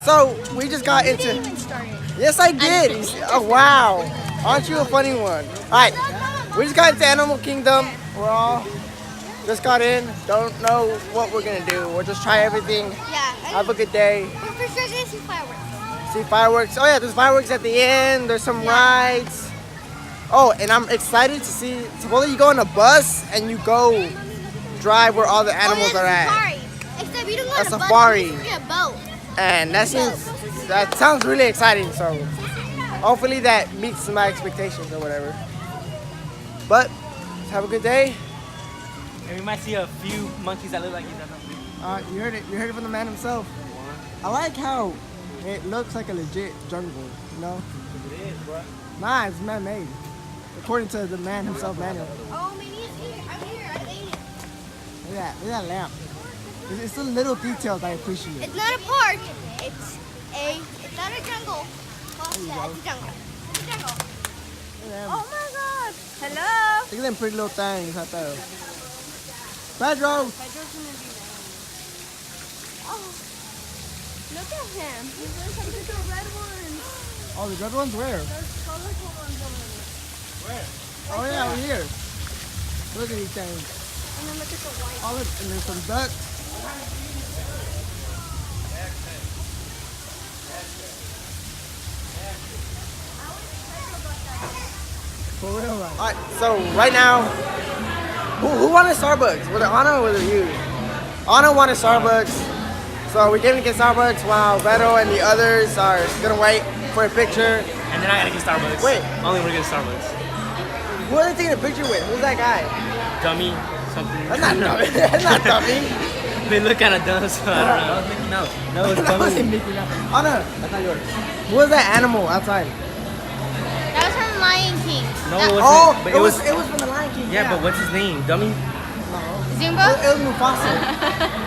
So we just got into. Yes, I did. Oh wow, aren't you a funny one? All right, we just got into Animal Kingdom. We're all just got in. Don't know what we're gonna do. We'll just try everything. Yeah. Have a good day. We're for sure gonna see fireworks. See fireworks. Oh yeah, there's fireworks at the end. There's some rides. Oh, and I'm excited to see. Supposedly you go on a bus and you go drive where all the animals are at. Safari. Except you don't go on a safari. bus, you get a boat. And that sounds really exciting. So hopefully that meets my expectations or whatever. But have a good day. And we might see a few monkeys that look like he's You heard it. You heard it from the man himself. I like how it looks like a legit jungle. You know? It is, bro. Nah, it's man-made. According to the man himself, manual. Oh, maybe it's here. I'm here. I ate it. Look at that lamp. It's the little details I appreciate. It's not a park. It's not a jungle. Well, yeah, it's a jungle. It's a jungle. Oh my God. Hello. Look at them pretty little things out there. Pedro. Pedro's gonna be there. Oh, look at him. He's doing something to the red ones. Oh, the red ones where? Those colorful ones over there. Where? Oh yeah, over here. Look at these things. And then look at the white. Oh look, and there's some ducks. For real, right? Alright, so right now, who wanted Starbucks? Was it Anna or was it you? Anna wanted Starbucks, so we came to get Starbucks while Beto and the others are gonna wait for a picture. And then I gotta get Starbucks. Wait. Only we're getting Starbucks. Who are they taking a picture with? Who's that guy? Dummy, something. That's not dummy. That's not dummy. They look kind of dumb, so I don't know. That was Mickey Mouse. No, it's That wasn't dummy. Mickey Mouse. Anna, that's not yours. Who was that animal outside? That was from Lion King. No, That- it wasn't. Oh, but it was from the Lion King. Yeah, but what's his name? Dummy? No. Zumba? It was Mufasa.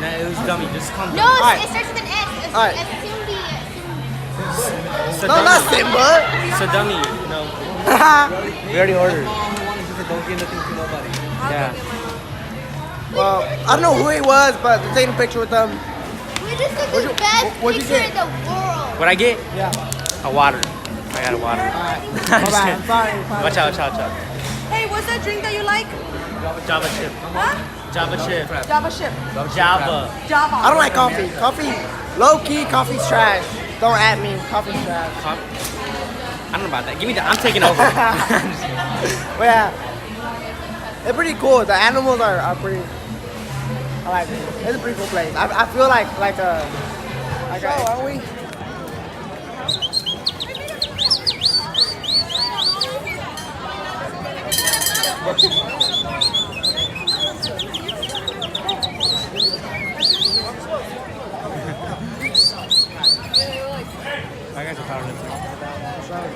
Nah, it was Dummy. Just calm No, down. Alright. it starts with an S. It's Alright. Simbi. So No, dummy. not Simba. So Dummy. No. We already ordered. Don't give nothing to nobody. Yeah. Well, I don't know who he was, but they're taking a picture with them. We just took What'd the you- best what'd you picture get? in the world. What I get? Yeah. A water. I got a water. Alright. I'm just Bye-bye. kidding. I'm sorry. Watch out, watch out, watch out. Hey, what's that drink that you like? Java chip. Huh? Java chip. Java chip. Java. Java. I don't like coffee. Coffee, low key, coffee's trash. Don't at me. Coffee's trash. I don't know about that. Give me that. I'm taking over. But yeah, they're pretty cool. The animals are pretty. I like it. It's a pretty cool place. I feel like aren't we? I got your power.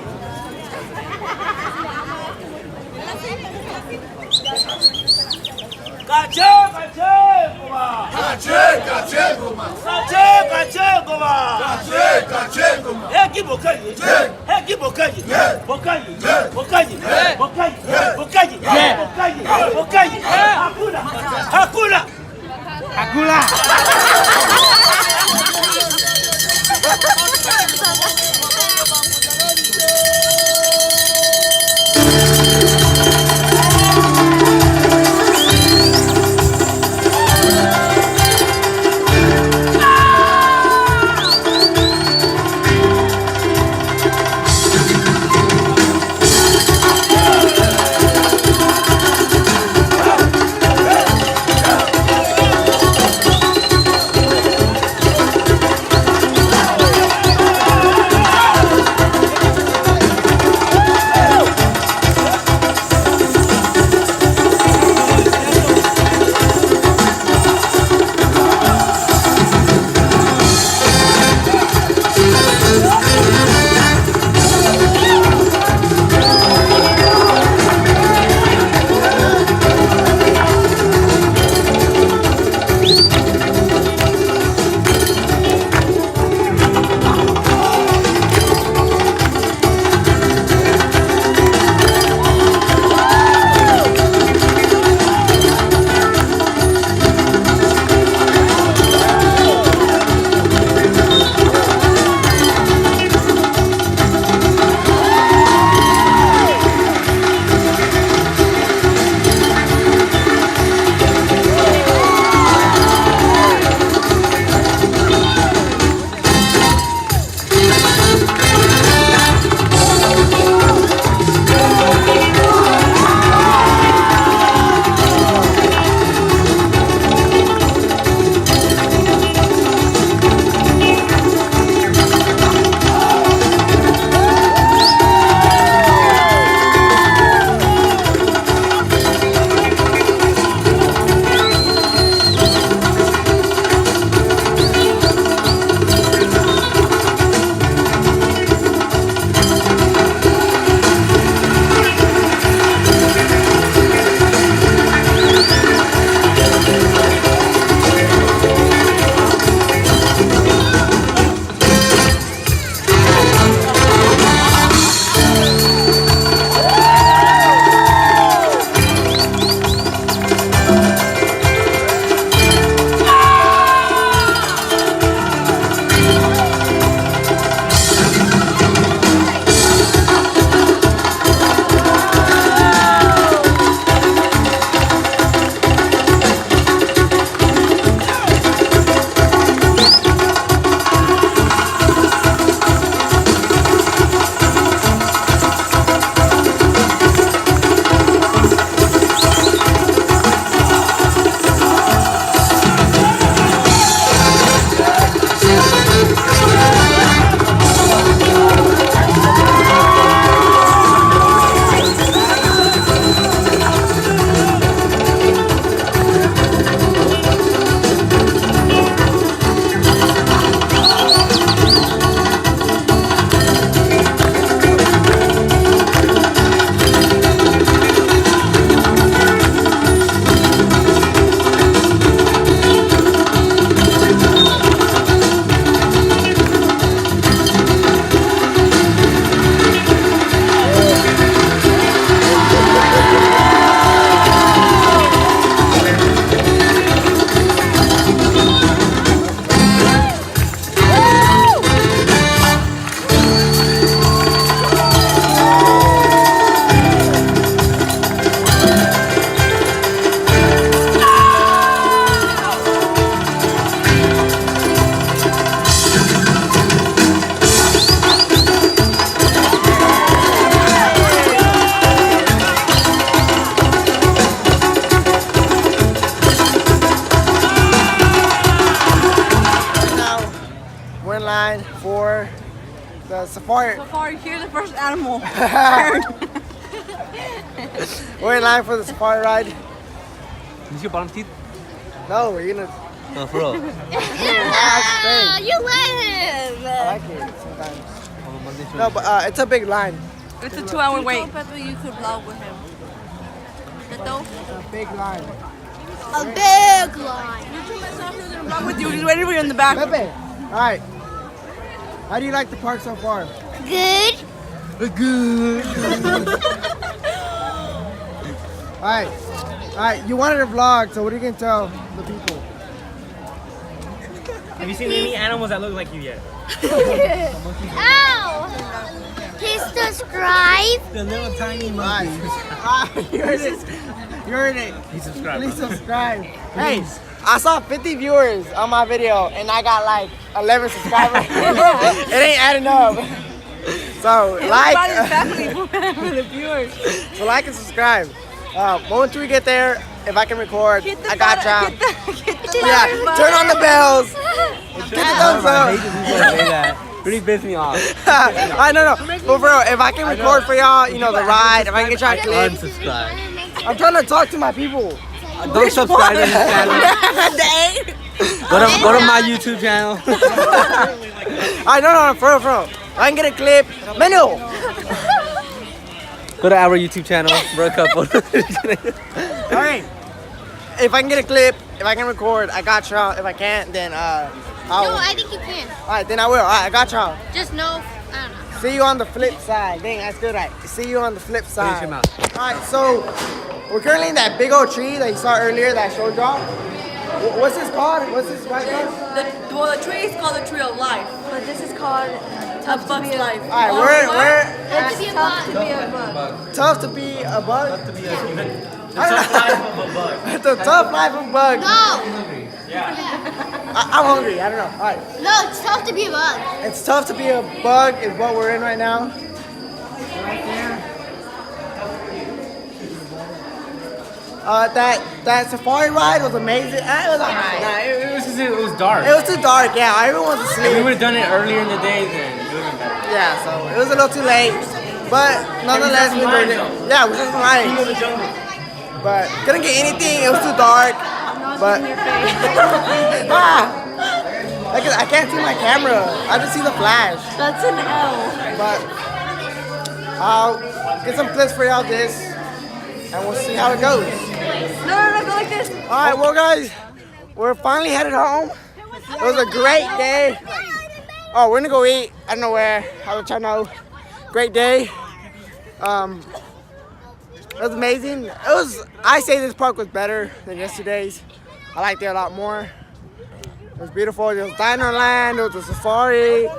for the safari. So far, here's the first animal. We're in line for the safari ride. You see your bottom teeth? No, we're gonna. No, for real. You let him. I like it sometimes. No, but it's a big line. It's a 2-hour wait. Pepe, you could vlog with him. A big line. A big line. You told myself he was gonna vlog with you. He's waiting for you in the back. Pepe, all right. How do you like the park so far? Good. Good. All right. You wanted a vlog, so what are you gonna tell the people? Have you seen any animals that look like you yet? Ow! Please subscribe. The little tiny monkeys. You heard it. You heard it. Please subscribe. Please subscribe. Hey, I saw 50 viewers on my video, and I got like 11 subscribers. It ain't adding up. So like, For the viewers. so like and subscribe. Once we get there, if I can record, I got y'all. Yeah, turn on the bells. Get the thumbs up. Really pissed me off. I know. But for real, if I can record for y'all, you know, the ride, if I can get y'all clips. Unsubscribe. I'm trying to talk to my people. Don't subscribe to this channel. Go to my YouTube channel. I know, for real. I can get a clip. Menu. Go to our YouTube channel. We're a couple. Alright. If I can get a clip, if I can record, I got y'all. If I can't, then No, I'll. I think you can. Alright, then I will. Alright, I got y'all. Just no, I don't know. See you on the flip side. Dang, that's good, right? See you on the flip side. your mouth. Alright, so we're currently in that big old tree that you saw earlier that I showed y'all. What's this called? What's this right now? The tree is called the tree of life. But this is called Tough Bug's Life. Alright, we're Have to be a bug. tough to be a bug. The tough life of a bug. The tough life of bug. No. I'm hungry. I don't know. Alright. No, it's tough to be a bug. It's tough to be a bug is what we're in right now. Right there. That safari ride was amazing. It was alright. Nah, it was dark. It was too dark, yeah. Everyone was If we asleep. would have done it earlier in the day, then it would have been better. Yeah, so it was a little too late. But nonetheless, we did it. Yeah, we just King of right. the jungle. But couldn't get anything. It was too dark. But I can't see my camera. I just see the flash. That's an L. But I'll get some clips for y'all this, and we'll see how it goes. No, go like this. All right, well, guys, we're finally headed home. It was a great day. Oh, we're gonna go eat. I don't know where. I'll let y'all know. Great day. It was amazing. I say this park was better than yesterday's. I liked it a lot more. It was beautiful. There was Dino Land. There was the safari.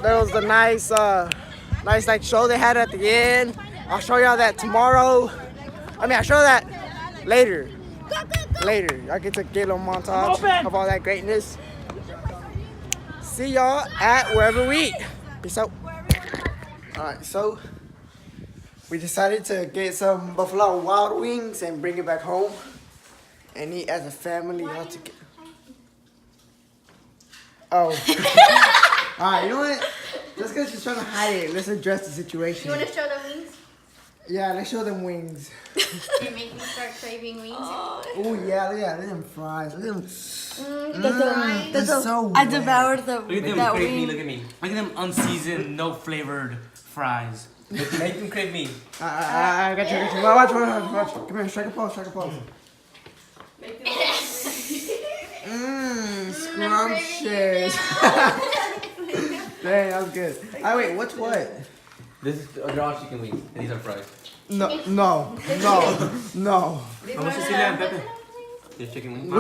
There was the nice like show they had at the end. I'll show y'all that tomorrow. I'll show that later. I get to get a little montage of all that greatness. See y'all at wherever we eat. Peace out. Alright, so we decided to get some Buffalo Wild Wings and bring it back home and eat as a family all together. Oh. Alright, you know what? Just because she's trying to hide it, let's address the situation. You want to show them wings? Yeah, let's show them wings. You make me start craving wings. Oh yeah, look at them fries. Look at them. That's So I wet. devoured the Look at them that crave me, wing. look at me. Look at them unseasoned, no flavored fries. Make them crave me. I got you. Watch. Come here, strike a pose. Scrumptious. Dang, that was good. Wait, what's what? This is they're all chicken wings, and these are fries. No. Vamos a decirle a Pepe. There's chicken wings.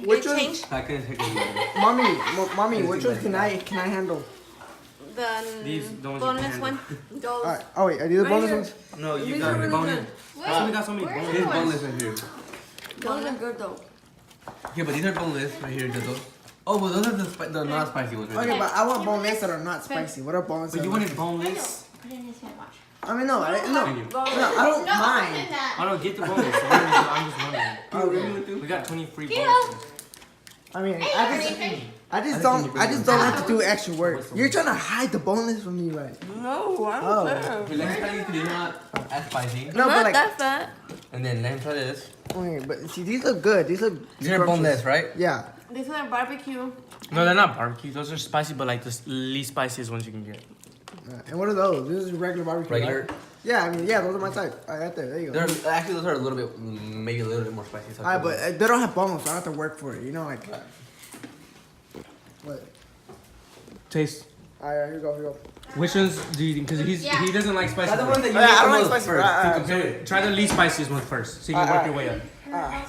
Which one? That could chicken wings. Mommy, which one can I handle? These, the ones you boneless can one. handle. Alright. Oh wait, are these the boneless ones? No, you got the boneless. We got so many boneless. Here's boneless right here. Those are good though. Okay, but these are boneless right here. Those. Oh, well, those are the not spicy ones. Right Okay, there. but I want boneless that are not spicy. What are boneless? But that you are wanted boneless? Put it in his hand, watch. I mean, no, I don't mind. I don't get the boneless. So I'm just wondering. Okay. We got 20 free boneless. I mean, I just. I just don't have to do extra work. You're trying to hide the boneless from me, right? No, I don't care. Wait, let him try these. They're not as spicy. No, Not but like, that fat. And then let him try this. okay, but see, these look good. These look. These are scrumptious. boneless, right? Yeah. These are barbecue. No, they're not barbecue. Those are spicy, but like the least spiciest ones you can get. And what are those? This is regular barbecue. Regular. Right? Yeah, I mean, yeah, those are my type. All right, right there. There you go. They're actually those are a little bit, maybe a little bit more spicy. So Alright, but they don't have bones, so I have to work for it. You know, like. What? Taste. Alright, here you go, here you go. Which ones do you think? Because he doesn't like spicy. That's the one that you Yeah, I make don't the like most spicy. first. Compare it. Try the least spiciest one first, so you can work your way up.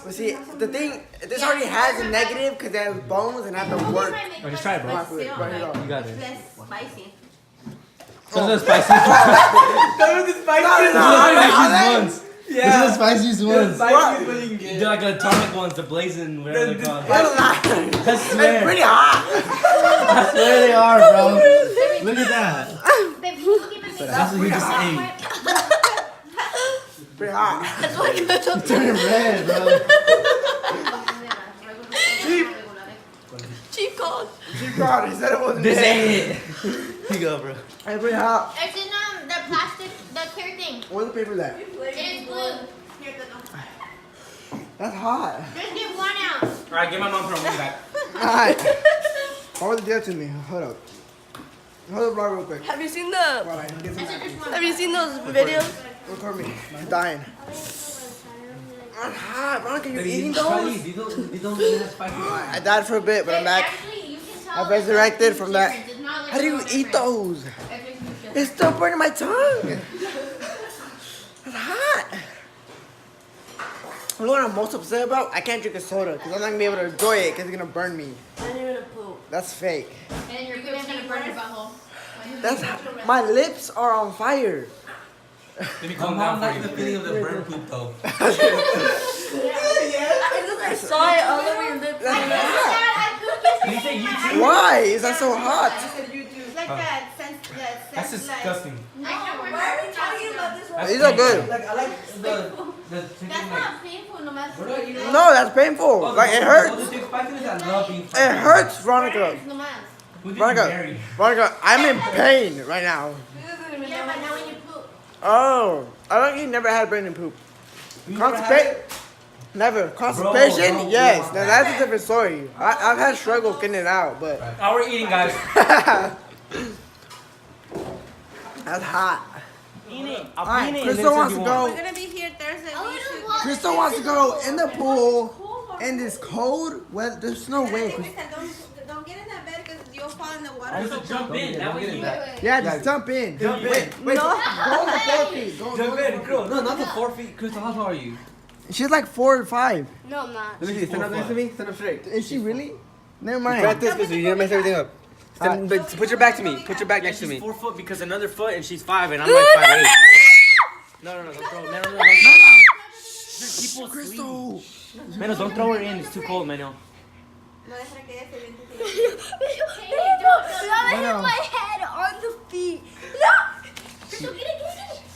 But see, the thing, this already has a negative because it has bones and I have to work. Oh, just try it, bro. Right, here you go. You got it. Less spicy. Those are the spiciest ones. Those are the spiciest No, ones. Yeah. Those are the spiciest ones. Spiciest one you can get. They're like atomic ones, the blazing, whatever they're called. It's I swear. pretty hot. I swear they are, bro. Look at that. That's what he just ate. Pretty hot. That's what I got. Turning red, bro. Chief called. She got it. He said it wasn't This there. ain't it. Here you go, bro. It's pretty hot. It's in the plastic, the clear thing. Where's the paper at? It is blue. That's hot. Just get 1 ounce. Alright, get my mom from me back. Alright. Why would they do that to me? Hold up. Hold up, bro, real quick. Have you seen the? Alright, get some Have you seen those videos? Record me. I'm dying. I'm hot, bro. Can you eating Try those? these don't really have spicy. I died for a bit, but I'm back. Actually, you can tell I resurrected the from that. difference. It's not like How do you the eat difference. those? It's It's still burning my tongue. It's hot. You know what I'm most upset about? I can't drink a soda because I'm not gonna be able to enjoy it because it's gonna burn me. I didn't even poop. That's fake. And you're gonna burn your butthole. That's my lips are on fire. Let me My calm mom down likes for the you. feeling of the burnt poop though. I saw it all over your lips. That's hot. Did he say you too? Why is that so hot? It's like that sense. That's disgusting. Why are we talking about this? These are good. Like I like the chicken That's like. not painful, no matter What are you? No, that's painful. Like it hurts. The spiciness I love being. It hurts, Veronica. No matter. Who did you Veronica, marry? Veronica, I'm in pain right now. Yeah, but now when you poop. Oh, I don't. You never had brain and poop. Constipation? Never. Constipation? Bro, Yes. come Now on. that's a different story. I've had struggle getting it out, but Now we're eating, guys. that's hot. Eating. All right, Crystal wants to go. Gonna be here Thursday. Crystal wants to go in the pool in this cold weather. There's no way. Don't get in that bed because you'll fall in the water. I used to jump in. That way you. Yeah, just jump in. Jump in. Wait, go on the 4 feet. Go Jump on the in, girl. No, not the 4 feet. Crystal, how tall are you? She's like 4 or 5. No, I'm not. Let me see. Stand up next to me. Stand up straight. Is she really? Never mind. Practice because you're gonna mess everything up. Stand, but put your back to me. Put your back next to She's me. 4 foot because another foot and she's 5 and I'm like 5'8". No, don't throw. No, don't. People Crystal. Mano, don't throw her in. It's too cold, Mano. Don't hit my head on the feet.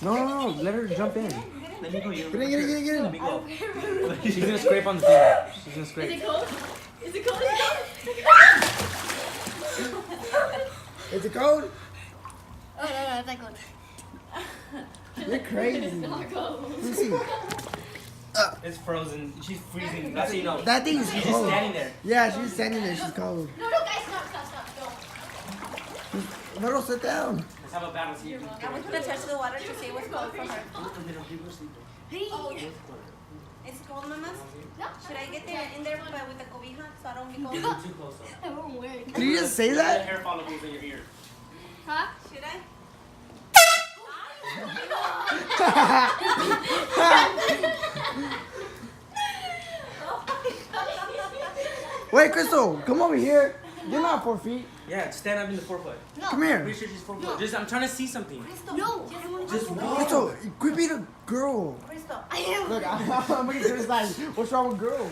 No! No, let her jump in. Let me go. You. Get in. Let me go. She's gonna scrape on the floor. She's gonna scrape. Is it cold? Is it cold? Oh, no, it's not cold. You're crazy. Let me see. It's frozen. She's freezing. That's how you know. That thing's She's just cold. standing there. Yeah, she's standing there. She's cold. No, guys, stop. Don't. No, sit down. Let's have a battle. See. I was gonna touch the water to see what's cold for her. It's cold, mamas? Should I get there in there with the cobija so I don't be cold? Too close. Though. It won't work. Did you just say The that? hair follicles in your ear. Huh? Should I? Wait, Crystal, come over here. You're not 4 feet. Yeah, stand up in the 4 foot. Come here. Pretty sure she's 4 foot. Just, I'm trying to see something. No. Crystal, quit being a girl. Crystal. I am. Look, I'm looking to the side. What's wrong with girls?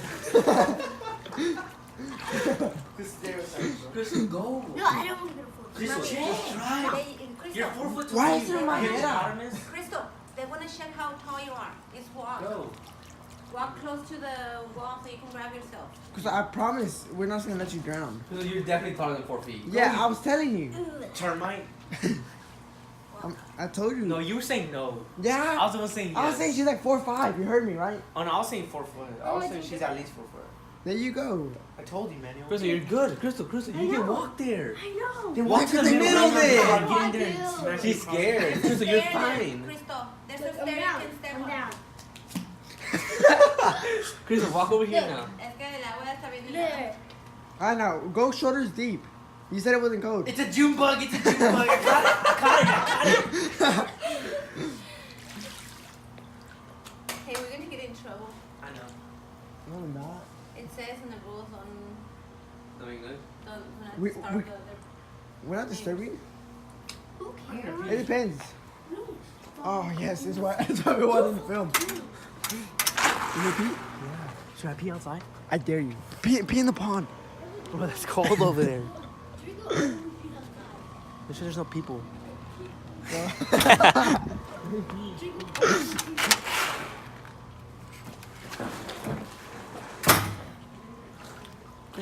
Crystal, go. No, I don't want to go to food. Crystal, just try. You're 4 foot. Why tall. is it in my Hippopotamus. head? Crystal, they want to check how tall you are. It's walk. Go. Walk close to the wall so you can grab yourself. Cause I promise we're not gonna let you drown. You're definitely taller than 4 feet. Yeah, I was telling you. Termite? I told you. No, you were saying no. Yeah. I was the one saying yes. I was saying she's like 4'5". You heard me, right? Oh no, I was saying 4 foot. I was saying she's at least 4 foot. There you go. I told you, man. Crystal, you're good. Crystal, you can walk there. I know. Then Walk to the middle then. Get in there and smash. She's scared. Crystal, you're fine. Crystal, there's a I'm stair you down. can step I'm on. down. Crystal, walk over here now. Es que el agua está bien helada. There. I know. Go shoulders deep. You said it wasn't cold. It's a June bug. It's a June bug. I caught it. Hey, we're gonna get in trouble. I know. No, I'm not. It says in the rules on Doing good. the We- start we- the We're not disturbing. Who cares? It depends. Oh yes, that's why we wanted to film. You need pee? Should I pee outside? I dare you. Pee in the pond. Bro, that's cold over there. Make sure there's no people.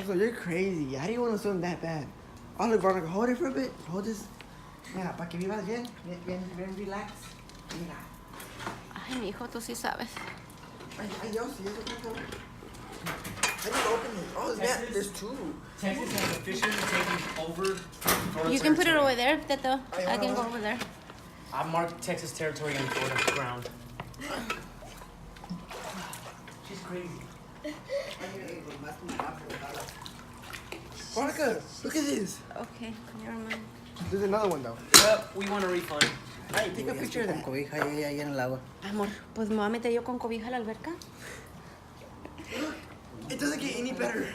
So you're crazy. How do you want to swim that bad? Oh look, Veronica, hold it for a bit. Hold this. Mira, para que vivas bien, bien relax. Mira. Ay, mijo, tú sí sabes. Ay, Dios, y eso qué fue? I just opened it. Oh, yeah, there's two. Texas has officially taken over Florida You can put it territory. over there, Teto. I can go over there. I marked Texas territory on Florida ground. She's crazy. Veronica, look at this. Okay, never mind. There's another one though. Yep, we want a refund. Hey, take a picture of that. Amor, pues me voy a meter yo con cobija a la alberca. It doesn't get any better.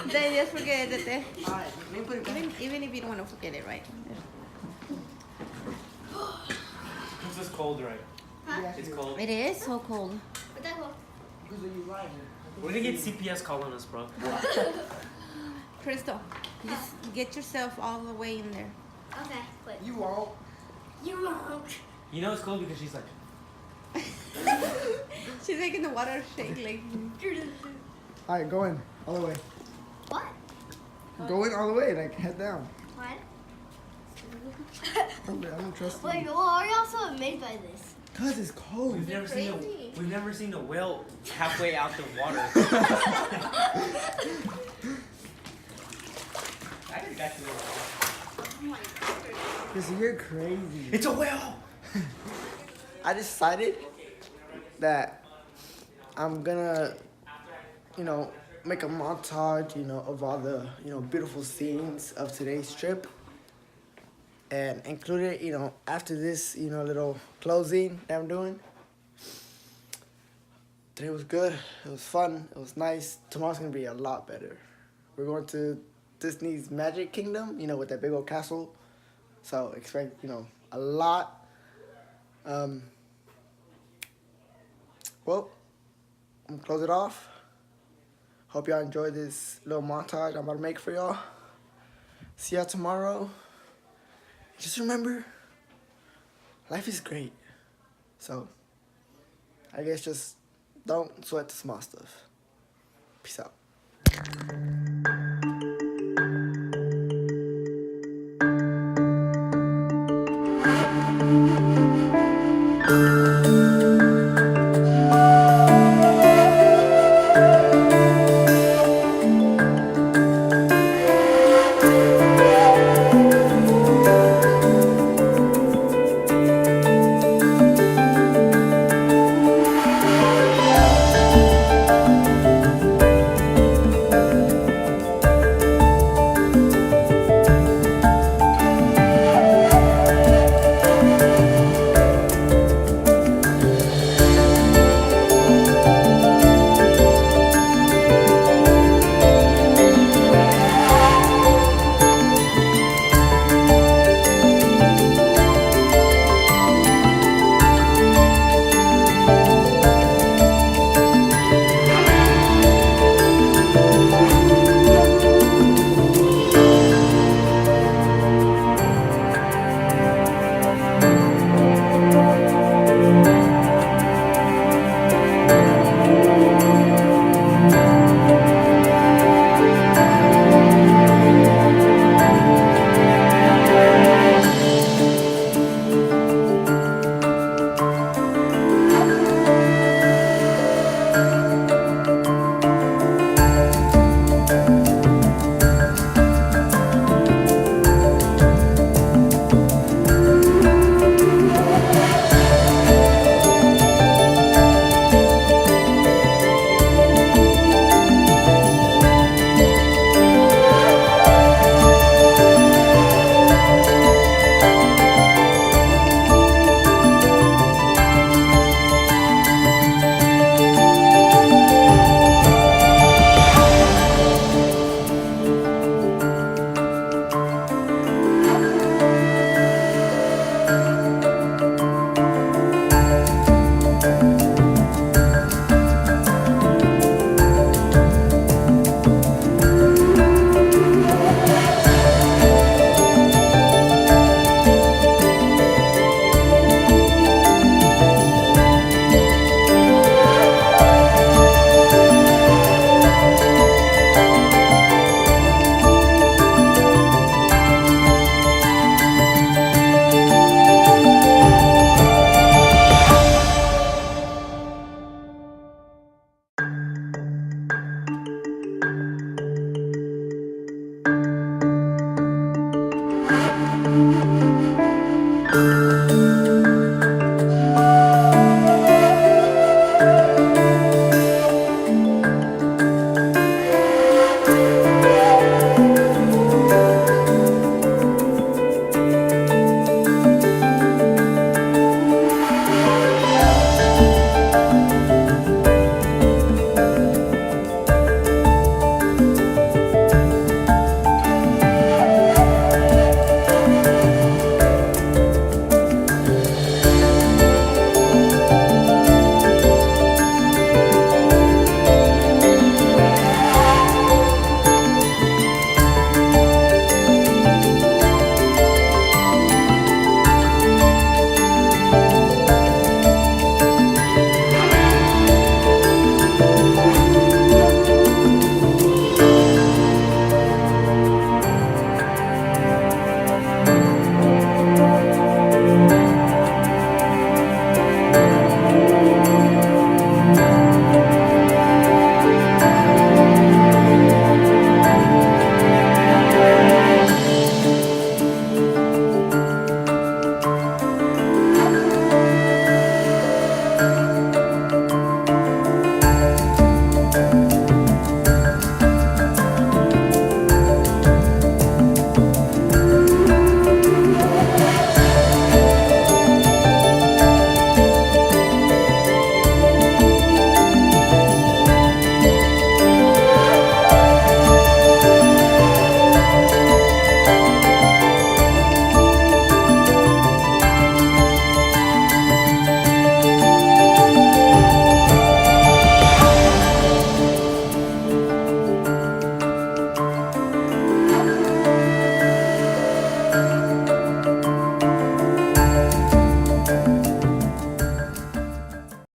Then just forget it, Tete. Alright, let me put it back. Even if you don't want to forget it, right? This is cold, right? It's cold. It is so cold. But that go. We're gonna get CPS calling us, bro. Crystal, just get yourself all the way in there. Okay, wait. You won't. You won't. You know it's cold because she's like, She's making the water shake like. Alright, go in. All the way. What? Go in all the way, like head down. What? I don't trust you. Wait, why are y'all so amazed by this? Cause it's cold. we've never crazy. seen a whale halfway out the water. I just got to know. Oh my god. Cause you're crazy. It's a whale. I decided that I'm gonna, make a montage, of all the, beautiful scenes of today's trip. And include it, after this, little closing that I'm doing. Today was good. It was fun. It was nice. Tomorrow's gonna be a lot better. We're going to Disney's Magic Kingdom, with that big old castle. So expect, a lot. Well, I'm gonna close it off. Hope y'all enjoyed this little montage I'm about to make for y'all. See y'all tomorrow. Just remember, life is great. So, I guess just don't sweat the small stuff. Peace out. Bye.